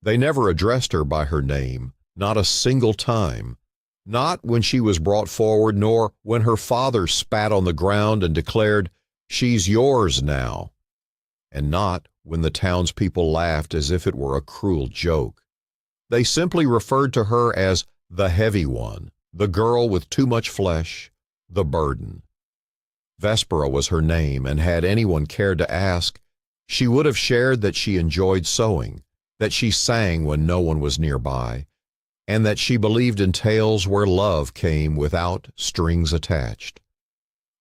They never addressed her by her name, not a single time, not when she was brought forward, nor when her father spat on the ground and declared, "She's yours now," and not when the townspeople laughed as if it were a cruel joke. They simply referred to her as the heavy one, the girl with too much flesh, the burden. Vespera was her name, and had anyone cared to ask, she would have shared that she enjoyed sewing, that she sang when no one was nearby, and that she believed in tales where love came without strings attached.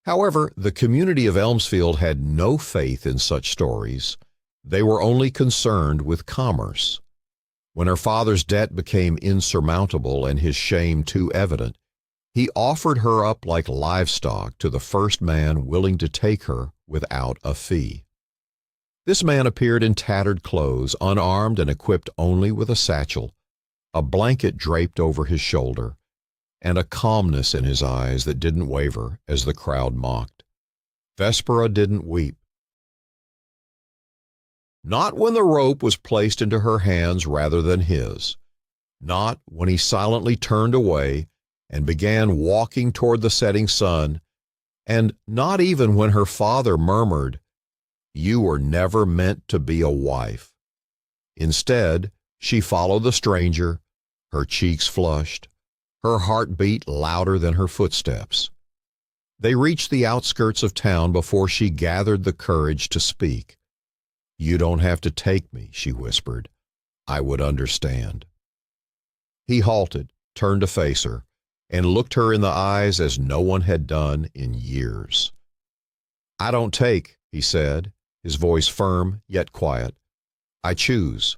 However, the community of Elmsfield had no faith in such stories. They were only concerned with commerce. When her father's debt became insurmountable and his shame too evident, he offered her up like livestock to the first man willing to take her without a fee. This man appeared in tattered clothes, unarmed and equipped only with a satchel, a blanket draped over his shoulder, and a calmness in his eyes that didn't waver as the crowd mocked. Vespera didn't weep. Not when the rope was placed into her hands rather than his, not when he silently turned away and began walking toward the setting sun, and not even when her father murmured, "You were never meant to be a wife." Instead, she followed the stranger, her cheeks flushed, her heart beat louder than her footsteps. They reached the outskirts of town before she gathered the courage to speak. "You don't have to take me," she whispered. "I would understand." He halted, turned to face her, and looked her in the eyes as no one had done in years. "I don't take," he said, his voice firm yet quiet. "I choose."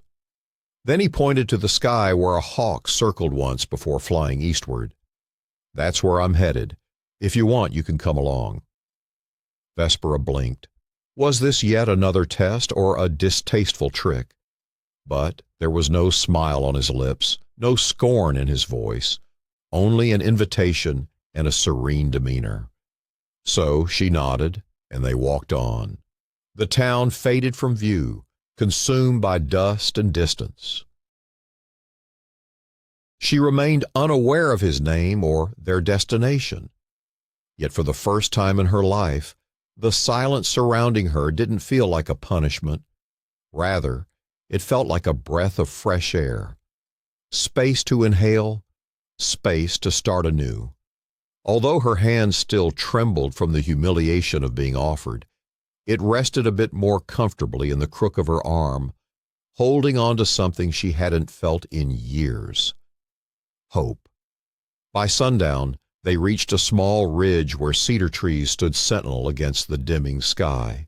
Then he pointed to the sky where a hawk circled once before flying eastward. "That's where I'm headed. If you want, you can come along." Vespera blinked. Was this yet another test or a distasteful trick? But there was no smile on his lips, no scorn in his voice, only an invitation and a serene demeanor. So she nodded, and they walked on. The town faded from view, consumed by dust and distance. She remained unaware of his name or their destination. Yet for the first time in her life, the silence surrounding her didn't feel like a punishment. Rather, it felt like a breath of fresh air. Space to inhale, space to start anew. Although her hands still trembled from the humiliation of being offered, it rested a bit more comfortably in the crook of her arm, holding on to something she hadn't felt in years. Hope. By sundown, they reached a small ridge where cedar trees stood sentinel against the dimming sky.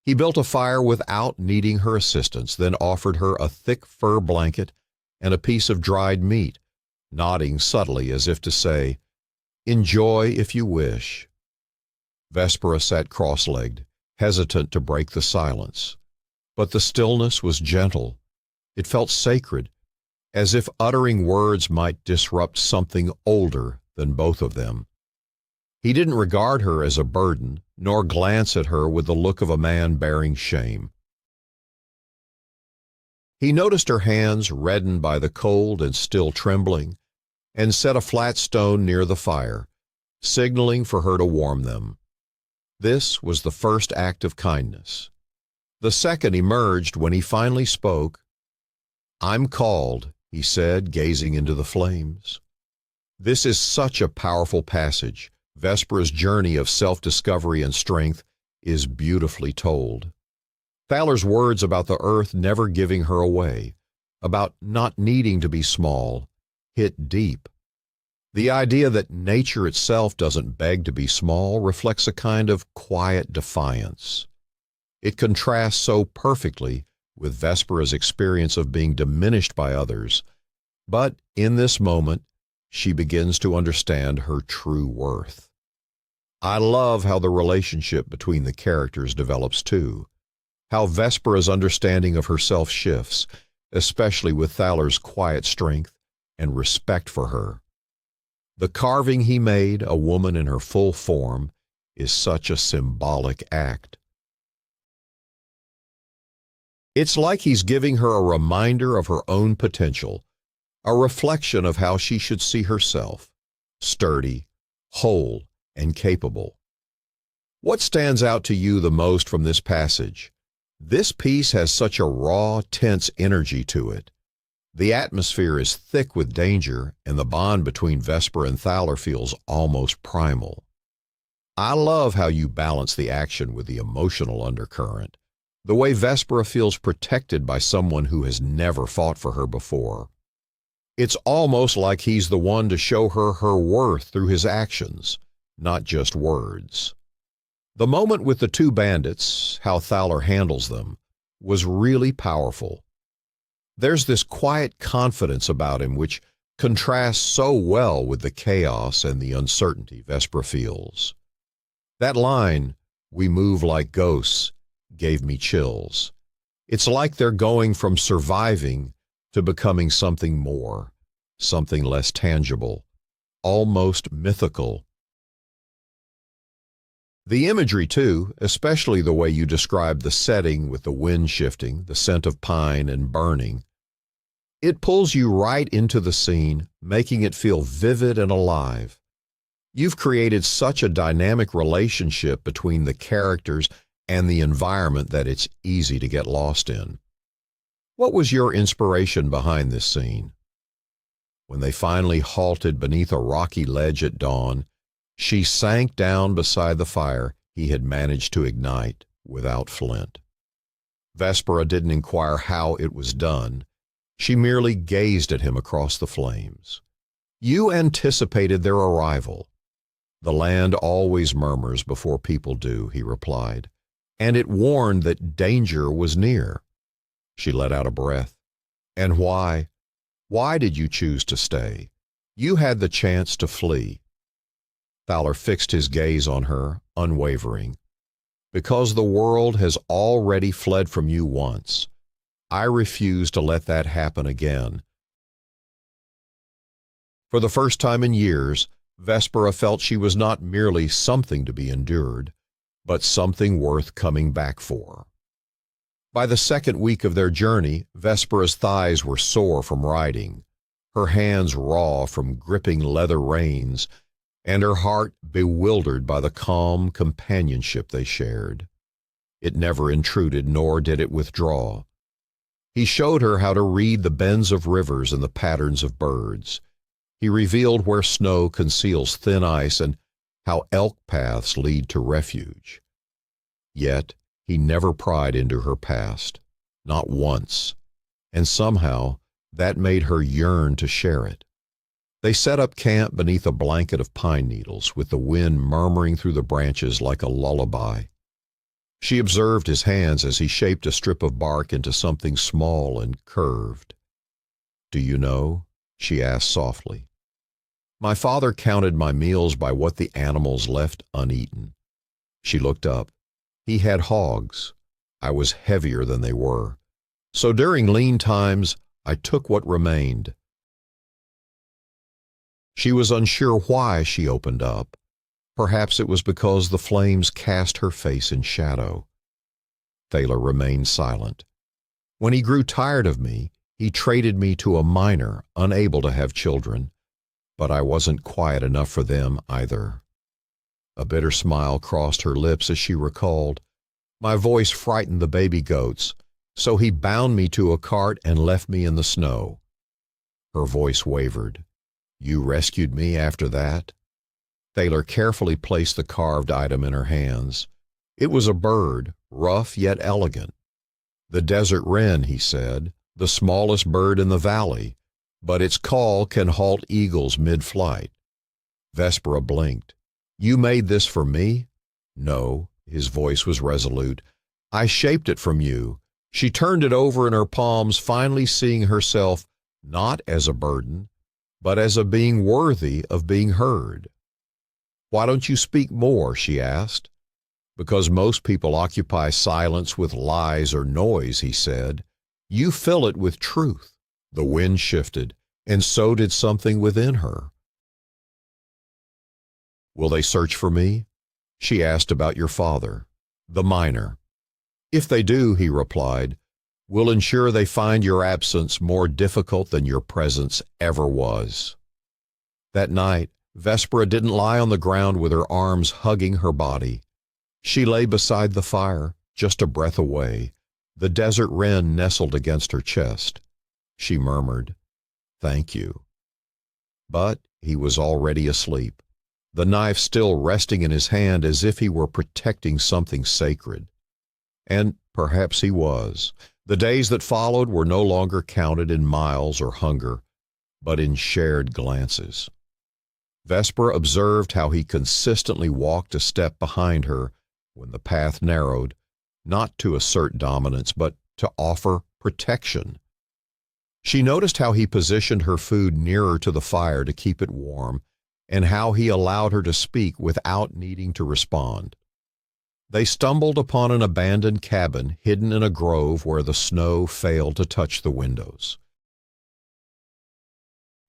He built a fire without needing her assistance, then offered her a thick fur blanket and a piece of dried meat, nodding subtly as if to say, "Enjoy if you wish." Vespera sat cross-legged, hesitant to break the silence. But the stillness was gentle. It felt sacred, as if uttering words might disrupt something older than both of them. He didn't regard her as a burden, nor glance at her with the look of a man bearing shame. He noticed her hands reddened by the cold and still trembling, and set a flat stone near the fire, signaling for her to warm them. This was the first act of kindness. The second emerged when he finally spoke. "I'm called," he said, gazing into the flames. This is such a powerful passage. Vespera's journey of self-discovery and strength is beautifully told. Thalor's words about the earth never giving her away, about not needing to be small, hit deep. The idea that nature itself doesn't beg to be small reflects a kind of quiet defiance. It contrasts so perfectly with Vespera's experience of being diminished by others, but in this moment, she begins to understand her true worth. I love how the relationship between the characters develops too, how Vespera's understanding of herself shifts, especially with Thalor's quiet strength and respect for her. The carving he made, a woman in her full form, is such a symbolic act. It's like he's giving her a reminder of her own potential, a reflection of how she should see herself, sturdy, whole, and capable. What stands out to you the most from this passage? This piece has such a raw, tense energy to it. The atmosphere is thick with danger, and the bond between Vespera and Thalor feels almost primal. I love how you balance the action with the emotional undercurrent, the way Vespera feels protected by someone who has never fought for her before. It's almost like he's the one to show her her worth through his actions, not just words. The moment with the two bandits, how Thalor handles them, was really powerful. There's this quiet confidence about him which contrasts so well with the chaos and the uncertainty Vespera feels. That line, "We move like ghosts," gave me chills. It's like they're going from surviving to becoming something more, something less tangible, almost mythical. The imagery, too, especially the way you describe the setting with the wind shifting, the scent of pine and burning, it pulls you right into the scene, making it feel vivid and alive. You've created such a dynamic relationship between the characters and the environment that it's easy to get lost in. What was your inspiration behind this scene? When they finally halted beneath a rocky ledge at dawn, she sank down beside the fire he had managed to ignite without flint. Vespera didn't inquire how it was done. She merely gazed at him across the flames. You anticipated their arrival. "The land always murmurs before people do," he replied, "and it warned that danger was near." She let out a breath. "And why? Why did you choose to stay? You had the chance to flee." Thalor fixed his gaze on her, unwavering. "Because the world has already fled from you once. I refuse to let that happen again." For the first time in years, Vespera felt she was not merely something to be endured, but something worth coming back for. By the second week of their journey, Vespera's thighs were sore from riding, her hands raw from gripping leather reins, and her heart bewildered by the calm companionship they shared. It never intruded, nor did it withdraw. He showed her how to read the bends of rivers and the patterns of birds. He revealed where snow conceals thin ice and how elk paths lead to refuge. Yet he never pried into her past, not once, and somehow that made her yearn to share it. They set up camp beneath a blanket of pine needles, with the wind murmuring through the branches like a lullaby. She observed his hands as he shaped a strip of bark into something small and curved. "Do you know?" she asked softly. "My father counted my meals by what the animals left uneaten." She looked up. "He had hogs. I was heavier than they were. So during lean times, I took what remained." She was unsure why she opened up. Perhaps it was because the flames cast her face in shadow. Thalor remained silent. "When he grew tired of me, he traded me to a miner, unable to have children. But I wasn't quiet enough for them either." A bitter smile crossed her lips as she recalled, "My voice frightened the baby goats, so he bound me to a cart and left me in the snow." Her voice wavered. "You rescued me after that?" Thalor carefully placed the carved item in her hands. It was a bird, rough yet elegant. "The desert wren," he said, "the smallest bird in the valley, but its call can halt eagles mid-flight." Vespera blinked. "You made this for me?" "No," his voice was resolute. "I shaped it from you." She turned it over in her palms, finally seeing herself not as a burden, but as a being worthy of being heard. "Why don't you speak more?" she asked. "Because most people occupy silence with lies or noise," he said. "You fill it with truth." The wind shifted, and so did something within her. "Will they search for me?" She asked about your father, the miner. "If they do," he replied, will ensure they find your absence more difficult than your presence ever was." That night, Vespera didn't lie on the ground with her arms hugging her body. She lay beside the fire, just a breath away, the desert wren nestled against her chest. She murmured, "Thank you." But he was already asleep, the knife still resting in his hand as if he were protecting something sacred. And perhaps he was. The days that followed were no longer counted in miles or hunger, but in shared glances. Vespera observed how he consistently walked a step behind her when the path narrowed, not to assert dominance, but to offer protection. She noticed how he positioned her food nearer to the fire to keep it warm, and how he allowed her to speak without needing to respond. They stumbled upon an abandoned cabin hidden in a grove where the snow failed to touch the windows.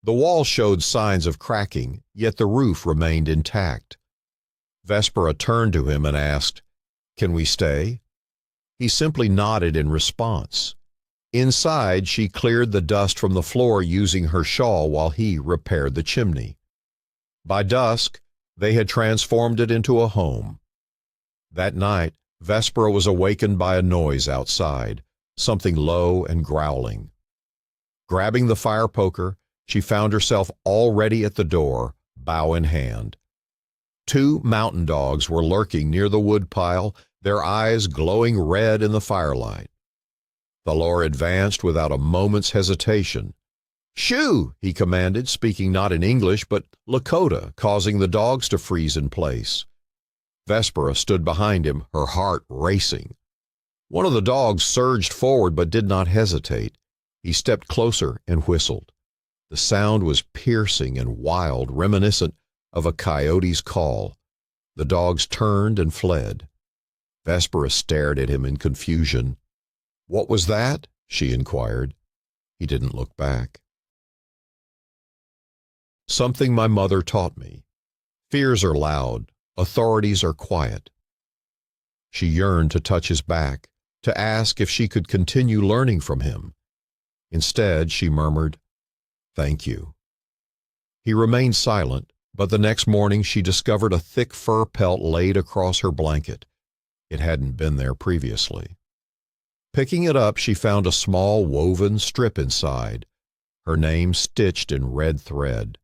The wall showed signs of cracking, yet the roof remained intact. Vespera turned to him and asked, "Can we stay?" He simply nodded in response. Inside, she cleared the dust from the floor using her shawl while he repaired the chimney. By dusk, they had transformed it into a home. That night, Vespera was awakened by a noise outside, something low and growling. Grabbing the fire poker, she found herself already at the door, bow in hand. 2 mountain dogs were lurking near the woodpile, their eyes glowing red in the firelight. Thalor advanced without a moment's hesitation. "Shoo!" he commanded, speaking not in English but Lakota, causing the dogs to freeze in place. Vespera stood behind him, her heart racing. One of the dogs surged forward but did not hesitate. He stepped closer and whistled. The sound was piercing and wild, reminiscent of a coyote's call. The dogs turned and fled. Vespera stared at him in confusion. "What was that?" she inquired. He didn't look back. "Something my mother taught me. Fears are loud, authorities are quiet." She yearned to touch his back, to ask if she could continue learning from him. Instead, she murmured, "Thank you." He remained silent, but the next morning she discovered a thick fur pelt laid across her blanket. It hadn't been there previously. Picking it up, she found a small woven strip inside, her name stitched in red thread,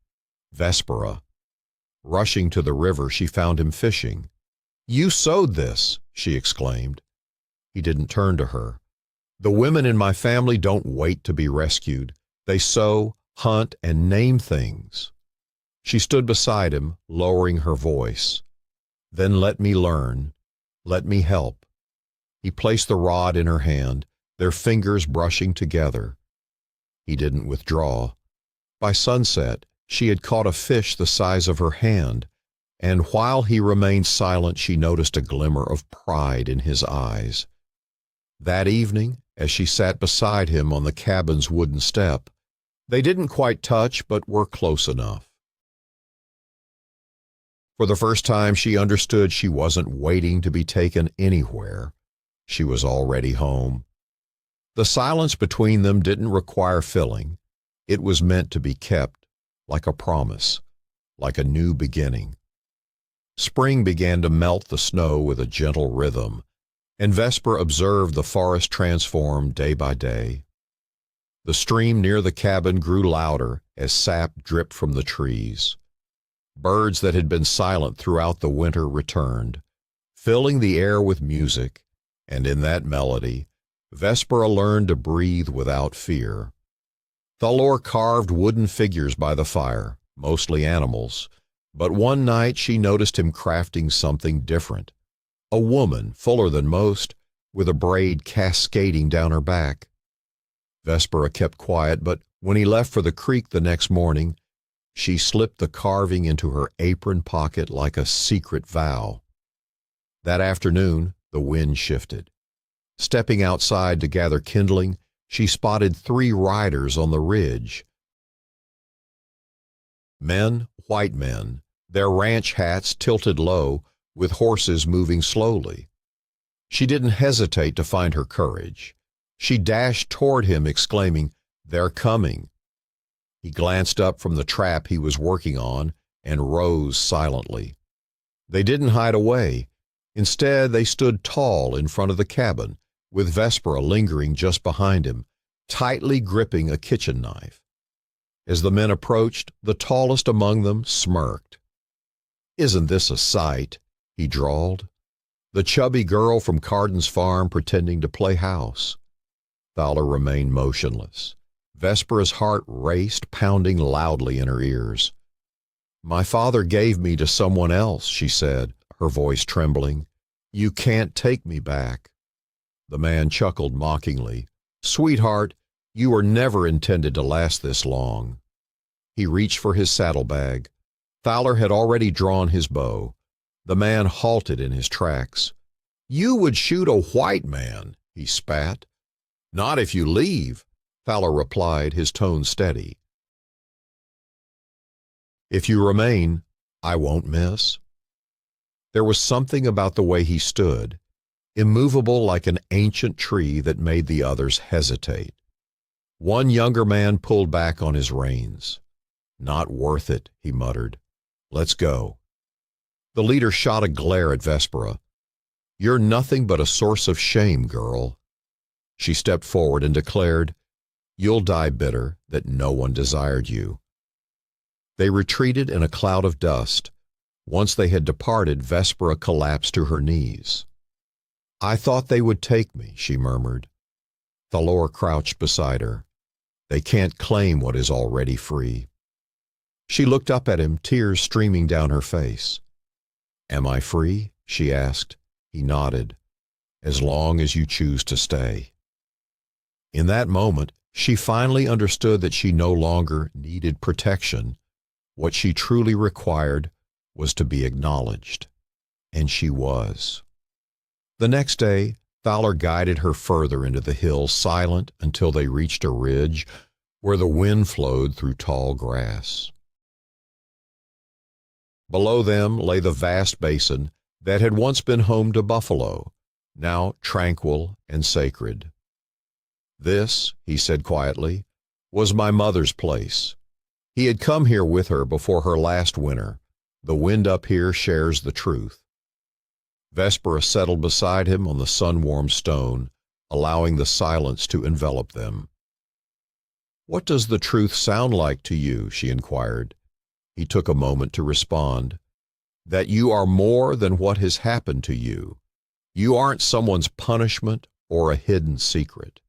Vespera. Rushing to the river, she found him fishing. "You sewed this," she exclaimed. He didn't turn to her. "The women in my family don't wait to be rescued. They sew, hunt, and name things." She stood beside him, lowering her voice. "Then let me learn. Let me help." He placed the rod in her hand, their fingers brushing together. He didn't withdraw. By sunset, she had caught a fish the size of her hand, and while he remained silent, she noticed a glimmer of pride in his eyes. That evening, as she sat beside him on the cabin's wooden step, they didn't quite touch but were close enough. For the first time, she understood she wasn't waiting to be taken anywhere. She was already home. The silence between them didn't require filling. It was meant to be kept, like a promise, like a new beginning. Spring began to melt the snow with a gentle rhythm, and Vespera observed the forest transform day by day. The stream near the cabin grew louder as sap dripped from the trees. Birds that had been silent throughout the winter returned, filling the air with music, and in that melody, Vespera learned to breathe without fear. Thalor carved wooden figures by the fire, mostly animals, but one night she noticed him crafting something different. A woman, fuller than most, with a braid cascading down her back. Vespera kept quiet, but when he left for the creek the next morning, she slipped the carving into her apron pocket like a secret vow. That afternoon, the wind shifted. Stepping outside to gather kindling, she spotted 3 riders on the ridge. Men, white men, their ranch hats tilted low, with horses moving slowly. She didn't hesitate to find her courage. She dashed toward him, exclaiming, "They're coming." He glanced up from the trap he was working on and rose silently. They didn't hide away. Instead, they stood tall in front of the cabin, with Vespera lingering just behind him, tightly gripping a kitchen knife. As the men approached, the tallest among them smirked. "Isn't this a sight?" he drawled. "The chubby girl from Carden's farm pretending to play house." Thalor remained motionless. Vespera's heart raced, pounding loudly in her ears. "My father gave me to someone else," she said, her voice trembling. "You can't take me back." The man chuckled mockingly. "Sweetheart, you were never intended to last this long." He reached for his saddlebag. Thalor had already drawn his bow. The man halted in his tracks. "You would shoot a white man," he spat. "Not if you leave," Thalor replied, his tone steady. "If you remain, I won't miss." There was something about the way he stood, immovable like an ancient tree, that made the others hesitate. One younger man pulled back on his reins. "Not worth it," he muttered. "Let's go." The leader shot a glare at Vespera. "You're nothing but a source of shame, girl." She stepped forward and declared, "You'll die bitter that no one desired you." They retreated in a cloud of dust. Once they had departed, Vespera collapsed to her knees. "I thought they would take me," she murmured. Thalor crouched beside her. "They can't claim what is already free." She looked up at him, tears streaming down her face. "Am I free?" she asked. He nodded. "As long as you choose to stay." In that moment, she finally understood that she no longer needed protection. What she truly required was to be acknowledged. And she was. The next day, Thalor guided her further into the hills, silent until they reached a ridge where the wind flowed through tall grass. Below them lay the vast basin that had once been home to buffalo, now tranquil and sacred. "This," he said quietly, "was my mother's place." He had come here with her before her last winter. The wind up here shares the truth. Vespera settled beside him on the sun-warmed stone, allowing the silence to envelop them. "What does the truth sound like to you?" she inquired. He took a moment to respond. "That you are more than what has happened to you. You aren't someone's punishment or a hidden secret."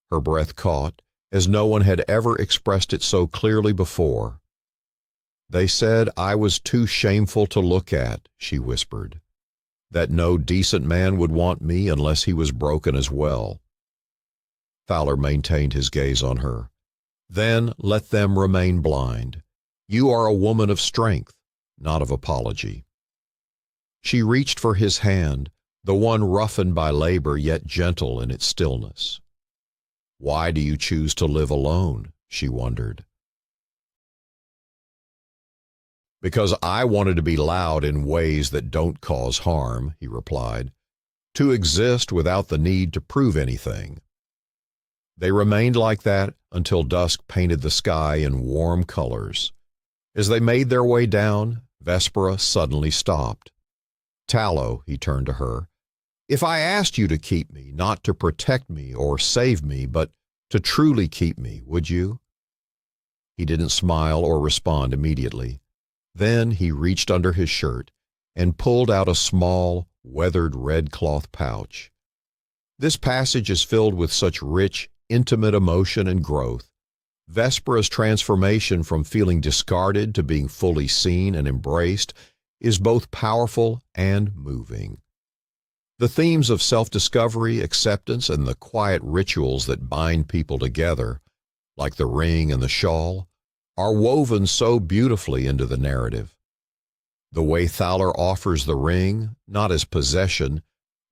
Her breath caught, as no one had ever expressed it so clearly before. "They said I was too shameful to look at," she whispered. "That no decent man would want me unless he was broken as well." Thalor maintained his gaze on her. "Then let them remain blind. You are a woman of strength, not of apology." She reached for his hand, the one roughened by labor yet gentle in its stillness. "Why do you choose to live alone?" she wondered. "Because I wanted to be loud in ways that don't cause harm," he replied. "To exist without the need to prove anything." They remained like that until dusk painted the sky in warm colors. As they made their way down, Vespera suddenly stopped. "Thalor," he turned to her, "if I asked you to keep me, not to protect me or save me, but to truly keep me, would you?" He didn't smile or respond immediately. Then he reached under his shirt and pulled out a small, weathered red cloth pouch. This passage is filled with such rich, intimate emotion and growth. Vespera's transformation from feeling discarded to being fully seen and embraced is both powerful and moving. The themes of self-discovery, acceptance, and the quiet rituals that bind people together, like the ring and the shawl, are woven so beautifully into the narrative. The way Thalor offers the ring, not as possession,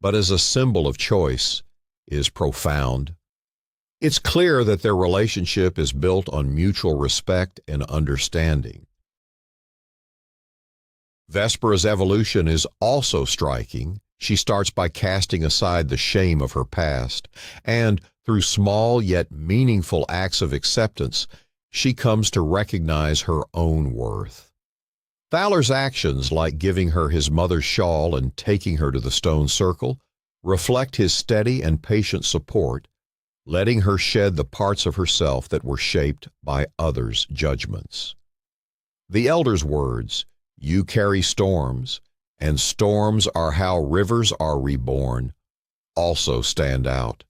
but as a symbol of choice, is profound. It's clear that their relationship is built on mutual respect and understanding. Vespera's evolution is also striking. She starts by casting aside the shame of her past, and through small yet meaningful acts of acceptance, she comes to recognize her own worth. Thalor's actions, like giving her his mother's shawl and taking her to the stone circle, reflect his steady and patient support, letting her shed the parts of herself that were shaped by others' judgments. The elder's words, "You carry storms, and storms are how rivers are reborn," also stand out.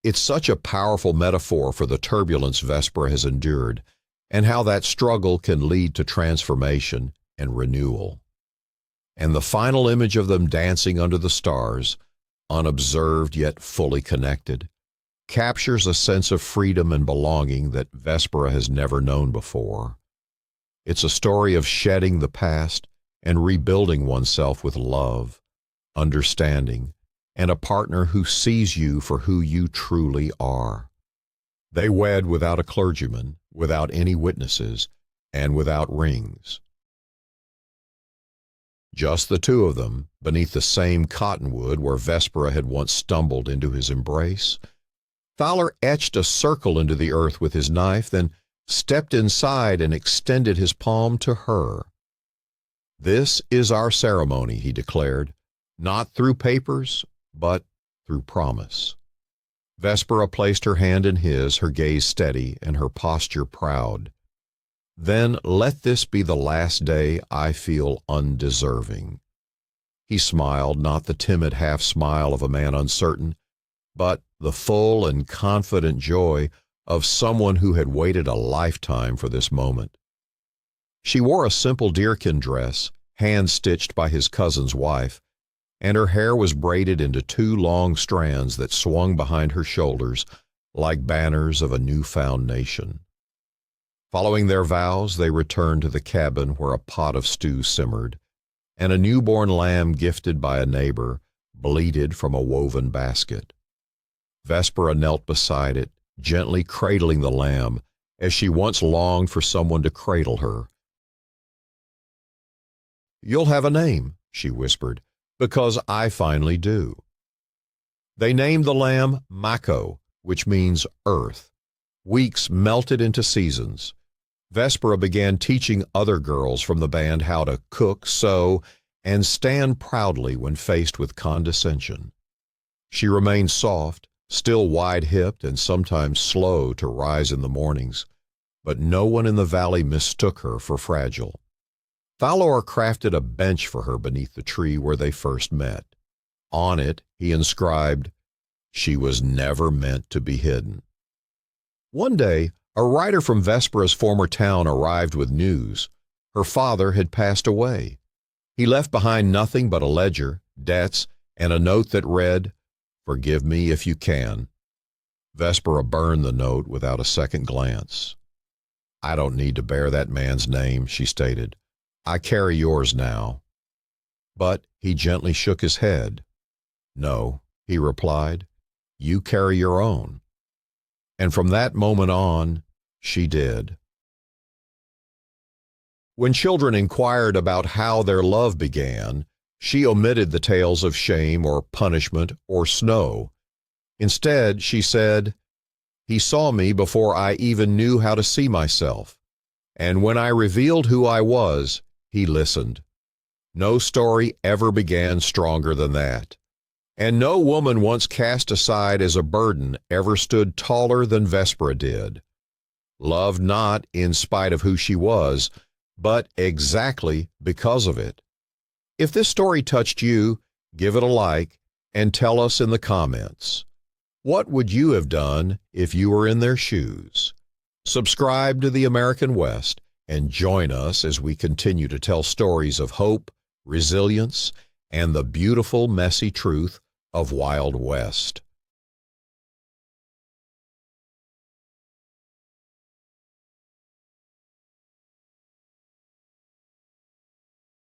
It's such a powerful metaphor for the turbulence Vespera has endured, and how that struggle can lead to transformation and renewal. And the final image of them dancing under the stars, unobserved yet fully connected, captures a sense of freedom and belonging that Vespera has never known before. It's a story of shedding the past and rebuilding oneself with love, understanding, and a partner who sees you for who you truly are. They wed without a clergyman, without any witnesses, and without rings. Just the two of them, beneath the same cottonwood where Vespera had once stumbled into his embrace. Thalor etched a circle into the earth with his knife, then stepped inside and extended his palm to her. "This is our ceremony," he declared, "not through papers, but through promise." Vespera placed her hand in his, her gaze steady and her posture proud. "Then let this be the last day I feel undeserving." He smiled, not the timid half-smile of a man uncertain, but the full and confident joy of someone who had waited a lifetime for this moment. She wore a simple deerskin dress, hand-stitched by his cousin's wife, and her hair was braided into two long strands that swung behind her shoulders like banners of a newfound nation. Following their vows, they returned to the cabin where a pot of stew simmered, and a newborn lamb gifted by a neighbor bleated from a woven basket. Vespera knelt beside it, gently cradling the lamb, as she once longed for someone to cradle her. "You'll have a name," she whispered, "because I finally do." They named the lamb Mako, which means earth. Weeks melted into seasons. Vespera began teaching other girls from the band how to cook, sew, and stand proudly when faced with condescension. She remained soft, still wide-hipped and sometimes slow to rise in the mornings, but no one in the valley mistook her for fragile. Thalor crafted a bench for her beneath the tree where they first met. On it, he inscribed, "She was never meant to be hidden." One day, a rider from Vespera's former town arrived with news. Her father had passed away. He left behind nothing but a ledger, debts, and a note that read, "Forgive me if you can." Vespera burned the note without a second glance. "I don't need to bear that man's name," she stated. "I carry yours now." But he gently shook his head. "No," he replied, "you carry your own." And from that moment on, she did. When children inquired about how their love began, she omitted the tales of shame or punishment or snow. Instead, she said, "He saw me before I even knew how to see myself. And when I revealed who I was, he listened. No story ever began stronger than that. And no woman once cast aside as a burden ever stood taller than Vespera did. Loved not in spite of who she was, but exactly because of it. If this story touched you, give it a like and tell us in the comments. What would you have done if you were in their shoes? Subscribe to the American West and join us as we continue to tell stories of hope, resilience, and the beautiful, messy truth of Wild West.